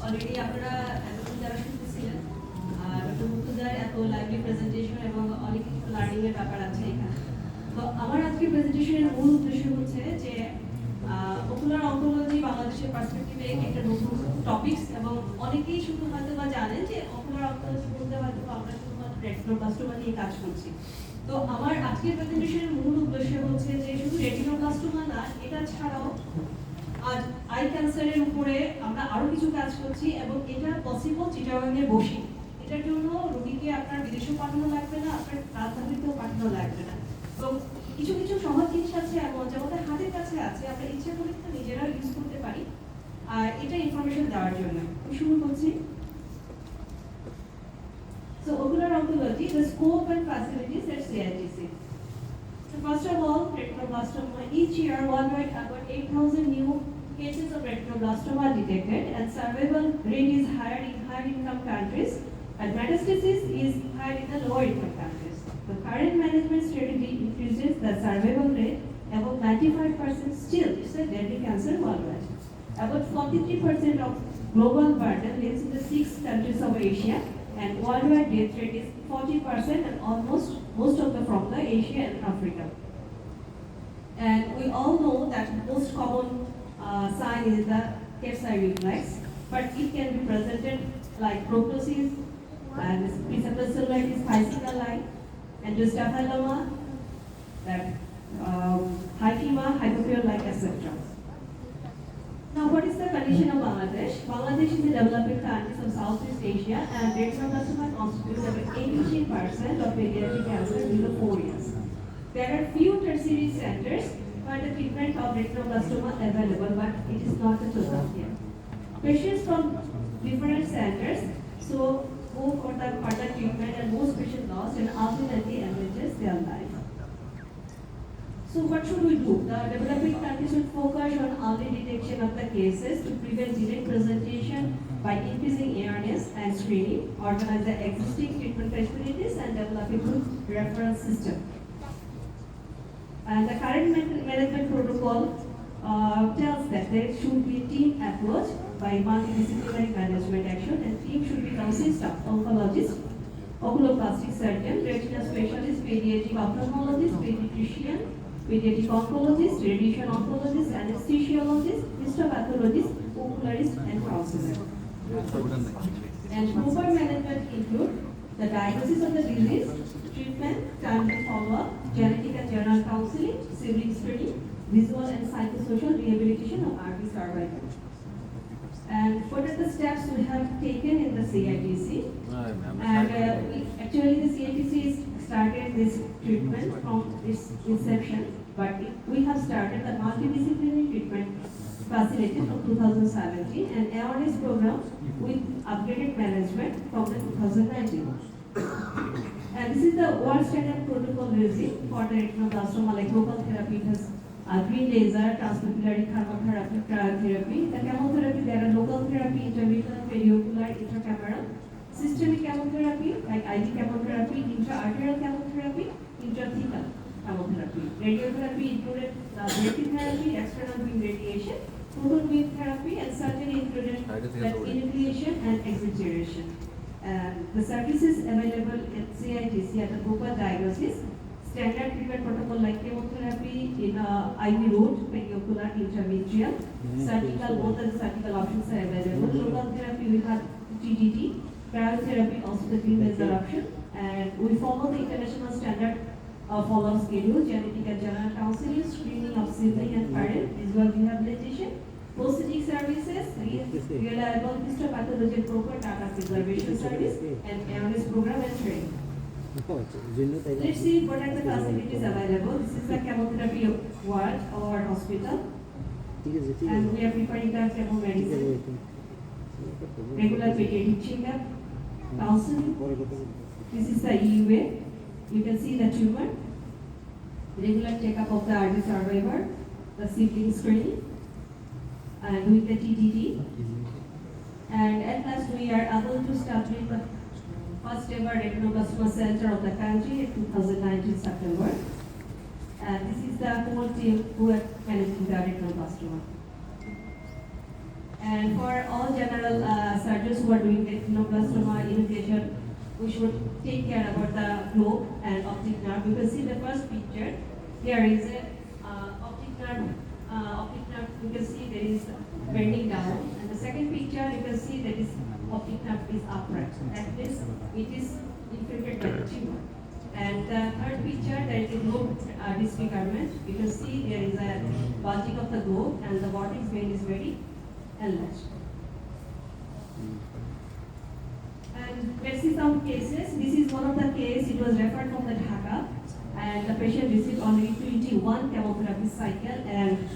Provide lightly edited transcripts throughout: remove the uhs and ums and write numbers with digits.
Already আপনারা এতক্ষণ যারা শুনতেছিলেন ডক্টর মুক্তদার এত লাইভলি প্রেজেন্টেশন এবং অনেক কিছু লার্নিং এর ব্যাপার আছে এখানে। তো আমার আজকের প্রেজেন্টেশনের মূল উদ্দেশ্য হচ্ছে যে অকুলার অঙ্কোলজি বাংলাদেশের পার্সপেক্টিভে একটা নতুন টপিকস এবং অনেকেই শুধু হয়তো বা জানেন যে অকুলার অঙ্কোলজি বলতে হয়তো আমরা শুধুমাত্র রেটিনোব্লাস্টোমা নিয়ে কাজ করছি। তো আমার আজকের প্রেজেন্টেশনের মূল উদ্দেশ্য হচ্ছে যে শুধু রেটিনোব্লাস্টোমা না, এটা ছাড়াও আজ আই ক্যান্সারের উপরে আমরা আরো কিছু কাজ করছি এবং এটা পসিবল চিটাগাংয়ে বসি। এটার জন্য রোগীকে আপনার বিদেশেও পাঠানো লাগবে না, আপনার রাজধানীতেও পাঠানো লাগবে না। তো কিছু কিছু সহজ জিনিস আছে এমন যে আমাদের হাতের কাছে আছে, আমরা ইচ্ছা করে কিন্তু নিজেরাও ইউজ করতে পারি। আর এটা ইনফরমেশন দেওয়ার জন্য শুরু করছি। So ocular oncology, the scope and facilities at CITC. So first of all, retinoblastoma. Each year, worldwide, about 8,000 new cases of retinoblastoma are detected, and survival rate is higher in high-income countries, and metastasis is higher in the lower-income countries. The current management strategy increases the survival rate above 95%. Still, it's a deadly cancer worldwide. About 43% of global burden lives in the 6 countries of Asia, and worldwide death rate is 40%, and most of them from the Asia and Africa. And we all know that most common sign is the capsule reflex, but it can be presented like proptosis, and preceptor cellulitis, fascicle line, endostaphyloma, that hyphema, hypopure-like, etc. Now, what is the condition of Bangladesh? Bangladesh is a developing country of Southeast Asia, and retinoblastoma constitutes about 18% of pediatric cancer below 4 years. There are few tertiary centers where the treatment of retinoblastoma available, but it is not a total here. Patients from different centers so go for the further treatment, and most patients lost and ultimately endanger their life. So what should we do? The developing countries should focus on early detection of the cases to prevent delayed presentation by increasing awareness and screening, organize the existing treatment facilities, and develop a good referral system. And the current management protocol tells that there should be a team approach by multidisciplinary management action, and team should be consist of oncologist, oculoplastic surgeon, retina specialist, pediatric ophthalmologist, pediatrician, pediatric oncologist, radiation oncologist, anesthesiologist, histopathologist, ocularist, and counselor. And proper management include the diagnosis of the disease, treatment, timely follow-up, genetic and general counseling, sibling screening, visual and psychosocial rehabilitation of RP survivors. And what are the steps we have taken in the CITC? And actually the CITC started this treatment from its inception, but we have started the multidisciplinary treatment facility from 2017 and awareness program with upgraded management from the 2019. And this is the world standard protocol regime for the retinoblastoma, like local therapy. It has green laser, transpapillary chemotherapy, cryotherapy. The chemotherapy, there are local therapy, intravitreal, periocular, intracameral, systemic chemotherapy, like IV chemotherapy, intra-arterial chemotherapy, intrathecal chemotherapy. Radiotherapy included brachytherapy, external beam radiation, proton beam therapy, and surgery included enucleation and excitation. The services available at CITC are the proper diagnosis, standard treatment protocol like chemotherapy in IV route, periocular, intravitreal, surgical, both of the surgical options are available. Local therapy we have TGT, cryotherapy also the green laser option, and we follow the international standard follow-up schedule, genetic and general counseling, screening of sibling and parent, visual rehabilitation, prosthetic services, reliable histopathology and proper data preservation service, and awareness program and training. Let's see what are the facilities available. This is the chemotherapy ward or hospital, and we are preparing the chemo medicine, regular pediatric checkup, counseling. This is the EUA. You can see the tumor, regular checkup of the RD survivor, the sibling screening, and with the TTT. And at last we are able to establish the first ever retinoblastoma center of the country in 2019 September. And this is the whole team who are managing the retinoblastoma. And for all general surgeons who are doing retinoblastoma initiation, we should take care about the globe and optic nerve. You can see the first picture. There is a optic nerve. Optic nerve. You can see there is bending down. And the second picture, you can see that is optic nerve is upright. At least it is infiltrated by the tumor. And the third picture, there is a globe disfigurement. You can see there is a bulging of the globe, and the vortex vein is very enlarged. And let's see some cases. This is one of the cases. It was referred from the Dhaka, and the patient received already 21 chemotherapy cycle, and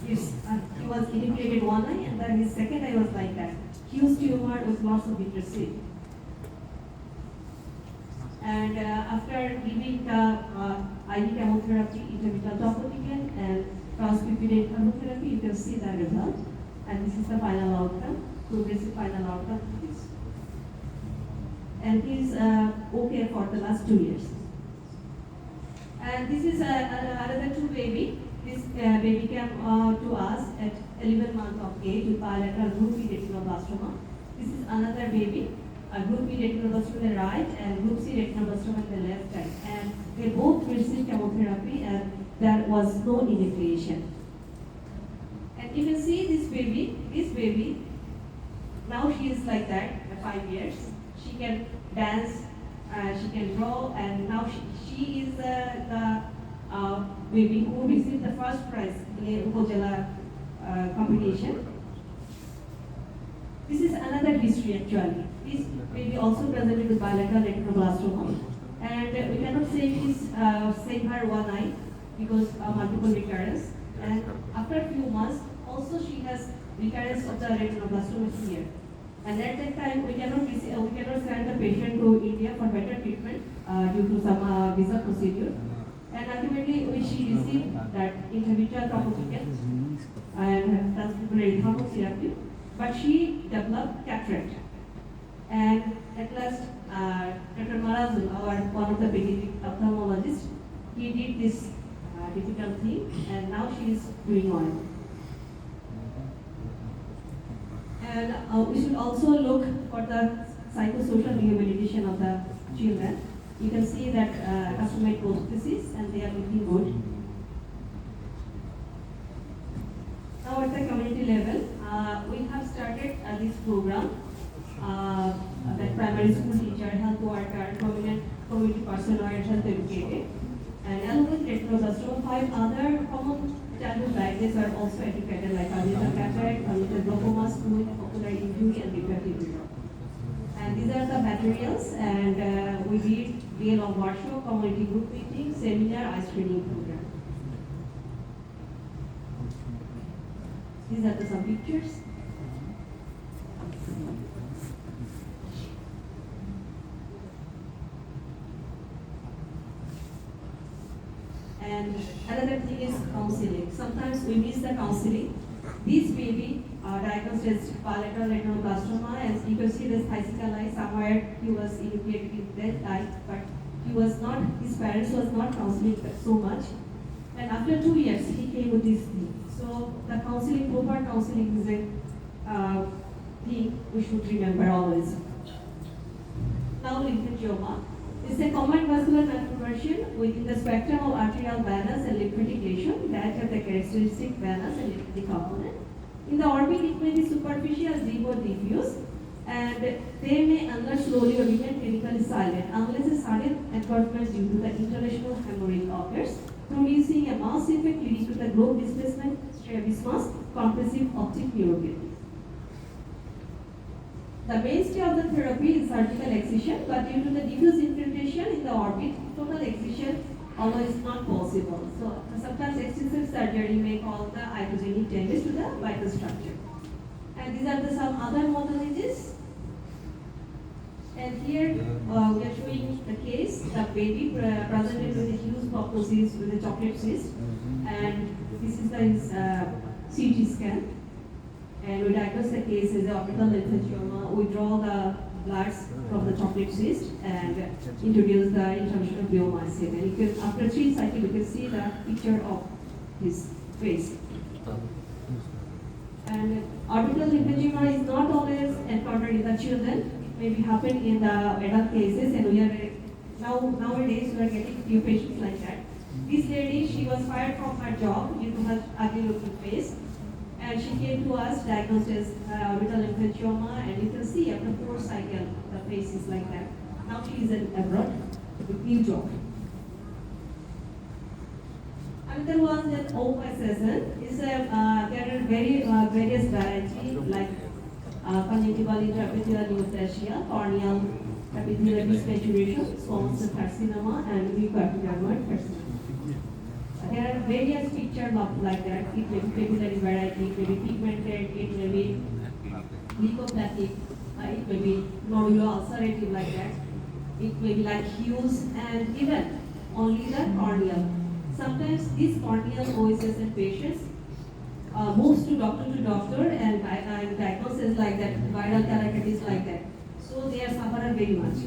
he was inoculated one eye, and then his second eye was like that. Huge tumor with lots of vitreous. And after giving the IV chemotherapy, intravitreal topotecan, and transpipidine chemotherapy, you can see the result. And this is the final outcome, progressive final outcome. And he's okay for the last 2 years. And this is another two baby. This baby came to us at 11 months of age with bilateral group B retinoblastoma. This is another baby, a group B retinoblastoma on the right and group C retinoblastoma on the left side. And they both received chemotherapy, and there was no enucleation. And you can see this baby, now she is like that at 5 years. She can dance, she can draw, and now she is the baby who received the first prize in a Upajala competition. This is another history actually. This baby also presented with bilateral retinoblastoma, and we cannot say it is save her one eye because multiple recurrence. And after a few months, also she has recurrence of the retinoblastoma here. And at that time, we cannot send the patient to India for better treatment due to some visa procedure. And ultimately, she received that intravitreal topotecan and transpipidine chemotherapy, but she developed cataract. And at last, Dr. Marazul, one of the pediatric ophthalmologists, he did this difficult thing, and now she is doing well. And we should also look for the psychosocial rehabilitation of the children. You can see that custom-made prostheses, and they are looking good. Now at the community level, we have started this program that primary school teacher, health worker, prominent community person, or health educated. And along with retinoblastoma, 5 other common childhood diagnoses are also educated, like congenital cataract, congenital glaucoma, fluid, ocular injury, and refractive error. And these are the materials, and we did DL of Warsaw, community group meeting, seminar, eye screening program. These are some pictures. And another thing is counseling. Sometimes we miss the counseling. This baby diagnosed as bilateral retinoblastoma, and you can see this icicle eye somewhere. He was enucleated in that eye, but he was not. His parents was not counseling so much. And after 2 years, he came with this thing. So the counseling, proper counseling, is a thing we should remember always. Now, lymphangioma. It's a common vascular malformation within the spectrum of arterial venous and lymphatic lesion that have the characteristic venous and lymphatic component. In the orbit, it may be superficial, deep, or diffuse, and they may enlarge slowly or remain clinically silent unless a sudden engorgement due to the international hemorrhage occurs, producing a mass effect leading to the globe displacement, strabismus, compressive optic neuropathy. The mainstay of the therapy is surgical excision, but due to the diffuse infiltration in the orbit, total excision although is not possible. So sometimes extensive surgery may cause the iatrogenic damage to the vital structure. And these are some other modalities. And here we are showing the case, the baby presented with a huge proptosis with a chocolate cyst. And this is his CT scan. And we diagnose the case as orbital lymphangioma. We draw the bloods from the chocolate cyst and introduce the intervention of bleomycin. And you can, after 3 cycles, you can see the picture of his face. And orbital lymphangiomas is not always encountered in the children. It may be happen in the adult cases, and we are nowadays we are getting few patients like that. This lady, she was fired from her job due to her ugly looking face, and she came to us diagnosed as orbital lymphangioma, and you can see after 4 cycles the face is like that. Now she is abroad with new job. Another one that OSSN is there are various varieties like conjunctival intraepithelial neoplasia, corneal epithelial dysmaturation, Soma carcinoma, and leukoepithelial carcinoma. There are various pictures of like that. It may be papillary variety, it may be pigmented, it may be leukoplatic, it may be nodulo-ulcerative like that. It may be like hues, and even only the corneal. Sometimes these corneal OSSN patients moves to doctor and diagnosis like that, viral keratitis like that. So they are suffering very much.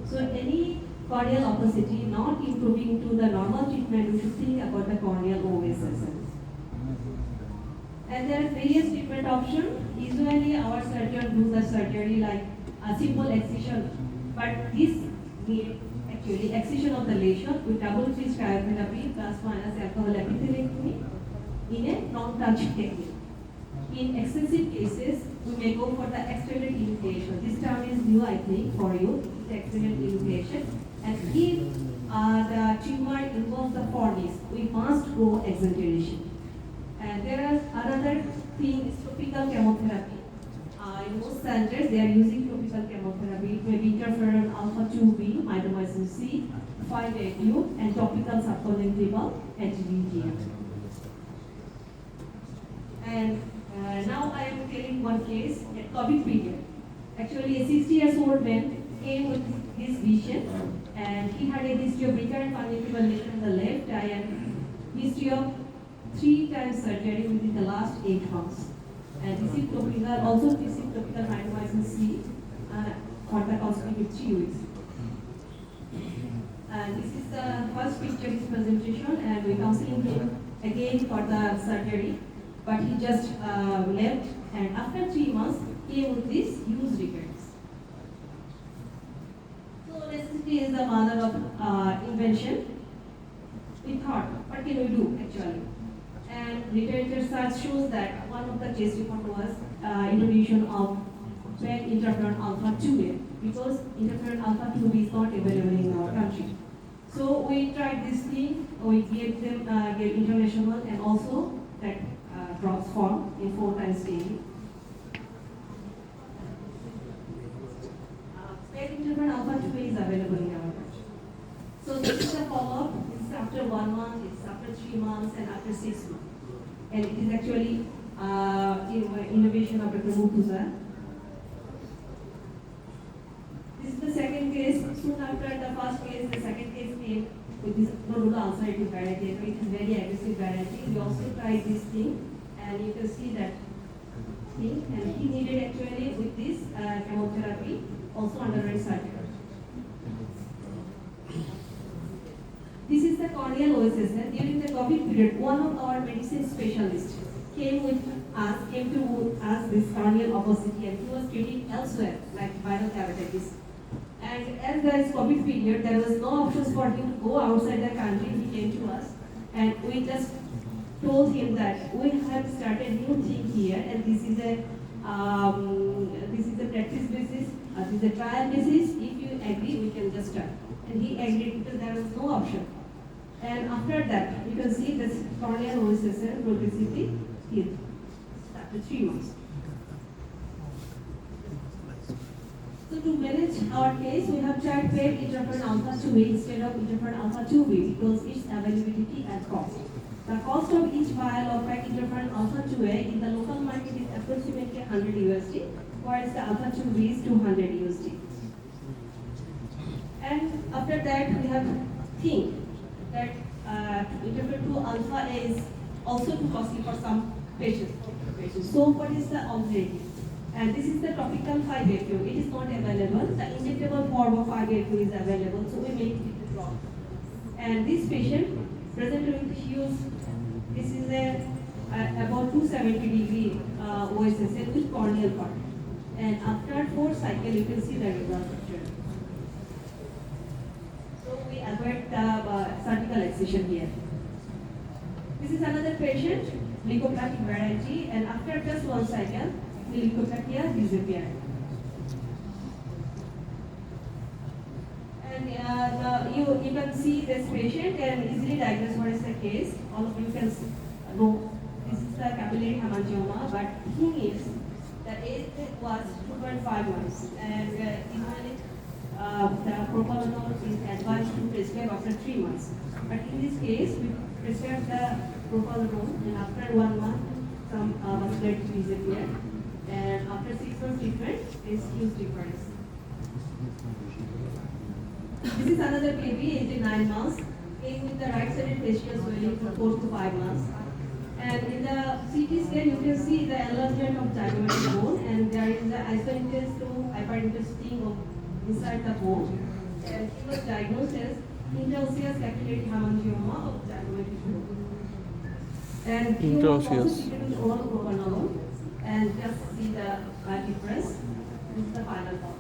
So any corneal opacity not improving to the normal treatment, we should think about the corneal OSSN. And there are various treatment options. Usually our surgeon does the surgery like a simple excision, but this need actually excision of the lesion with double stitch cryotherapy plus minus alcohol epithelectomy in a non-touch technique. In excessive cases, we may go for the extended enucleation. This term is new, I think, for you, the extended enucleation. And if the tumor involves the fornix, we must go exenteration. And there are another thing is topical chemotherapy. In most centers, they are using topical chemotherapy. It may be interferon alpha 2B, mitomycin C, 5-AQ, and topical subconjunctival anti-VHL. And now I am telling one case at COVID period. Actually, a 60 years old man came with this vision, and he had a history of recurrent conjunctival lesion in the left eye and history of 3 times surgery within the last 8 months. And received topical, also received topical mitomycin C for the consecutive 3 weeks. And this is the first picture of his presentation, and we counseling him again for the surgery, but he just left, and after 3 months came with this huge recurrence. So necessity is the mother of invention. We thought, what can we do actually? And literature search shows that one of the case report was introduction of PET interferon alpha 2A, because interferon alpha 2B is not available in our country. So we tried this thing, we gave them gave international and also that drops form in 4 times daily. PET interferon alpha 2A is available in our country. So this is a follow-up. It's after 1 month, it's after 3 months, and after 6 months. And it is actually innovation of Dr. Mukuza. This is the second case. Soon after the first case, the second case came with this nodulo-ulcerative variety. It is very aggressive variety. We also tried this thing, and you can see that thing. And he needed actually with this chemotherapy, also underwent surgery. This is the corneal OSSN. During the COVID period, one of our medicine specialists came to us this corneal opacity, and he was treating elsewhere, like viral keratitis. And as there is COVID period, there was no options for him to go outside the country. He came to us, and we just told him that we have started new thing here, and this is a practice basis, this is a trial basis. If you agree, we can just start. And he agreed because there was no option. And after that, you can see this corneal OSSN progressively healed after 3 months. So to manage our case, we have tried PET interferon alpha 2A instead of interferon alpha 2B because its availability and cost. The cost of each vial of PET interferon alpha 2A in the local market is approximately $100 USD, whereas the alpha 2B is $200 USD. And after that, we have think that interferon 2 alpha A is also too costly for some patients. So what is the alternative? And this is the topical 5-AQ. It is not available. The injectable form of 5-AQ is available, so we make it the drop. And this patient presented with huge, this is a about 270 degree OSSL with corneal part. And after 4 cycles, you can see the result picture. So we avoid the surgical excision here. This is another patient, leukoplakia variety, and after just 1 cycle, the leukoplakia disappeared. And you can see this patient and easily diagnose what is the case. All of you can know this is the capillary hemangioma, but the thing is, the age was 2.5 months, and usually the propanolol is advised to prescribe after 3 months. But in this case, we prescribed the propanolol, and after 1 month, some vascularity disappeared, and after 6 months treatment, there is huge difference. This is another baby, aged 9 months, came with the right-sided facial swelling for 4 to 5 months. And in the CT scan, you can see the enlargement of zygomatic bone, and there is the isolated to hyperinteresting of inside the bone. And he was diagnosed as interosseous capillary hemangioma of zygomatic bone. And he was also treated with oral propanolol, and just see the difference. This is the final part.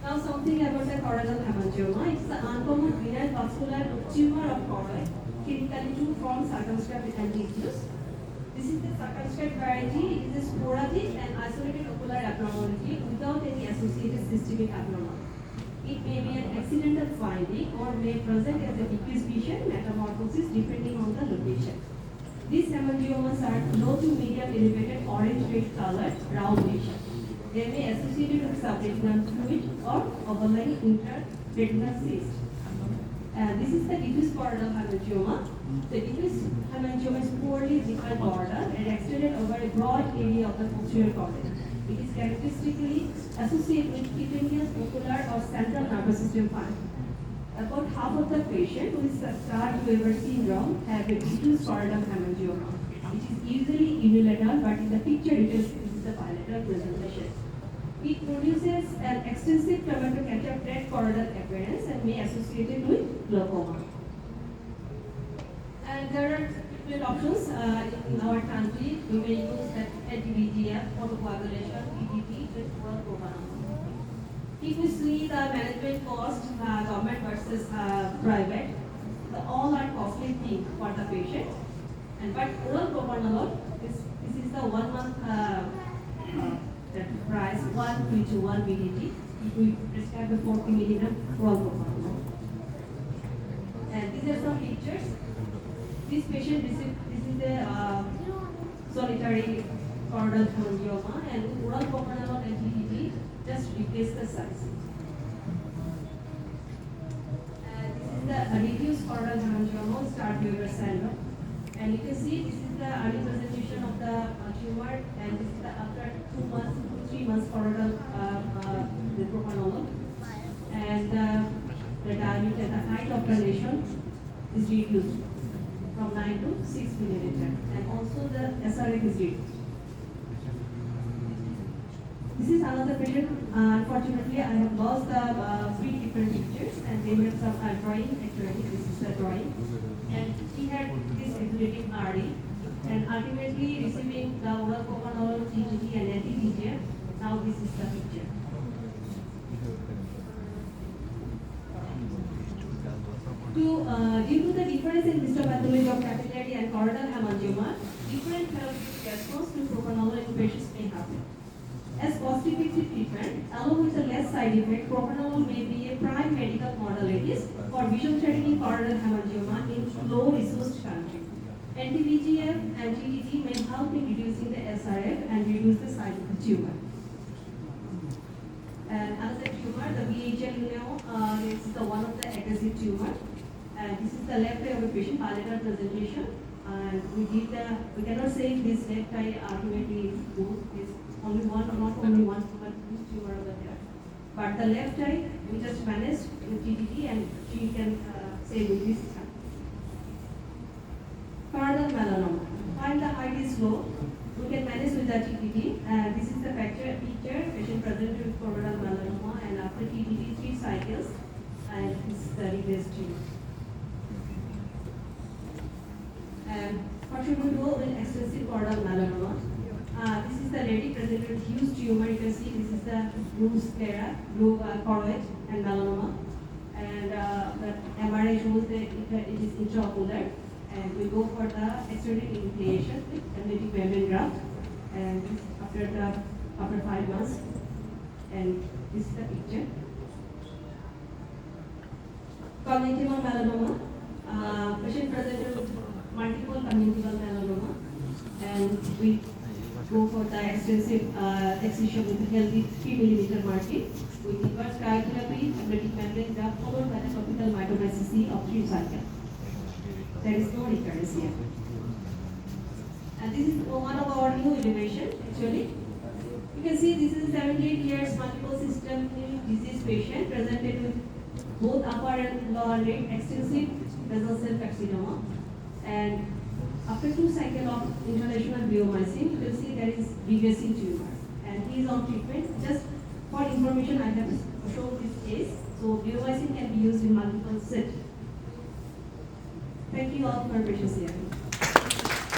Now something about the choroidal hemangioma. It's the uncommon venous vascular tumor of choroid, typically two forms circumscribed and diffuse. This is the circumscribed variety. It is a sporadic and isolated ocular abnormality without any associated systemic abnormality. It may be an accidental finding or may present as a decreased vision metamorphosis depending on the location. These hemangiomas are low to medium elevated orange-red colored round lesions. They may be associated with subretinal fluid or overlying intraretinal cyst. This is the diffuse choroidal hemangioma. The diffuse hemangioma is poorly defined border and extended over a broad area of the posterior choroid. It is characteristically associated with cutaneous, ocular, or central nervous system finding. About half of the patients with Stark-Weber syndrome have a diffuse choroidal hemangioma. It is usually unilateral, but in the picture it is the bilateral presentation. It produces an extensive tomato ketchup red choroidal appearance and may associate it with glaucoma. And there are treatment options in our country. We may use that anti-VHL, photocoagulation, PDT with oral propanolol. If we see the management cost, government versus private, all are costly thing for the patient. But oral propanolol, this is the 1 month price, 1 to 1 BDT. If we prescribe the 40 milligram oral propanolol. And these are some pictures. This patient received, this is the solitary choroidal hemangioma, and oral propanolol and PDT just replace the size. This is the reduced choroidal hemangioma, Stark-Weber syndrome. And you can see this is the early presentation of the tumor, and this is the after 2 months, 3 months choroidal the propanolol. And the diameter, the height of the lesion is reduced from 9 to 6 millimeter, and also the SRF is reduced. This is another patient. Unfortunately, I have lost the 3 different pictures, and they have some drawing. Actually, this is the drawing, and he had this exudating RE, and ultimately receiving the oral propanolol, TGT, and anti-VHL. Now this is the picture. Due to the difference in histopathology of capillary and choroidal hemangioma, different therapeutic response to propanolol in patients may happen. As cost-effective treatment, along with a less side effect, propanolol may be a prime medical modality for vision-threatening choroidal hemangioma in low-resourced countries. Anti-VHL and TDT may help in reducing the SRF and reduce the size of the tumor. And another tumor, the VHL, is the one of the aggressive tumor. And this is the left eye of a patient, bilateral presentation. And we cannot say this left eye ultimately is only one, or not only one, but two tumor over there. But the left eye, we just managed with TTT, and she can say with this. Choroidal melanoma. While the height is low, we can manage with the TTT. This is the picture. Patient presented with choroidal melanoma, and after TTT 3 cycles, and this is the regressed tumor. go with extensive choroidal melanoma. This is the lady presented with huge tumor. You can see this is the blue sclera, blue choroid and melanoma. And the MRI shows that it is intraocular. And we go for the external enucleation with amniotic membrane graft. And this after 5 months. And this is the picture. Congenital melanoma. Patient presented with multiple congenital melanoma. And we go for the extensive excision with a healthy 3 mm margin. With inverse cryotherapy, amniotic membrane graft followed by the topical mitomycin of 3 cycles. There is no recurrence here. And this is one of our new innovation actually. You can see this is 78 years multiple system disease patient presented with both upper and lower limb extensive basal cell carcinoma. And after 2 cycles of inhalation of bleomycin, you will see there is regressing tumor. And he is on treatment. Just for information, I have shown this case. So bleomycin can be used in multiple settings. Thank you all for your patience here.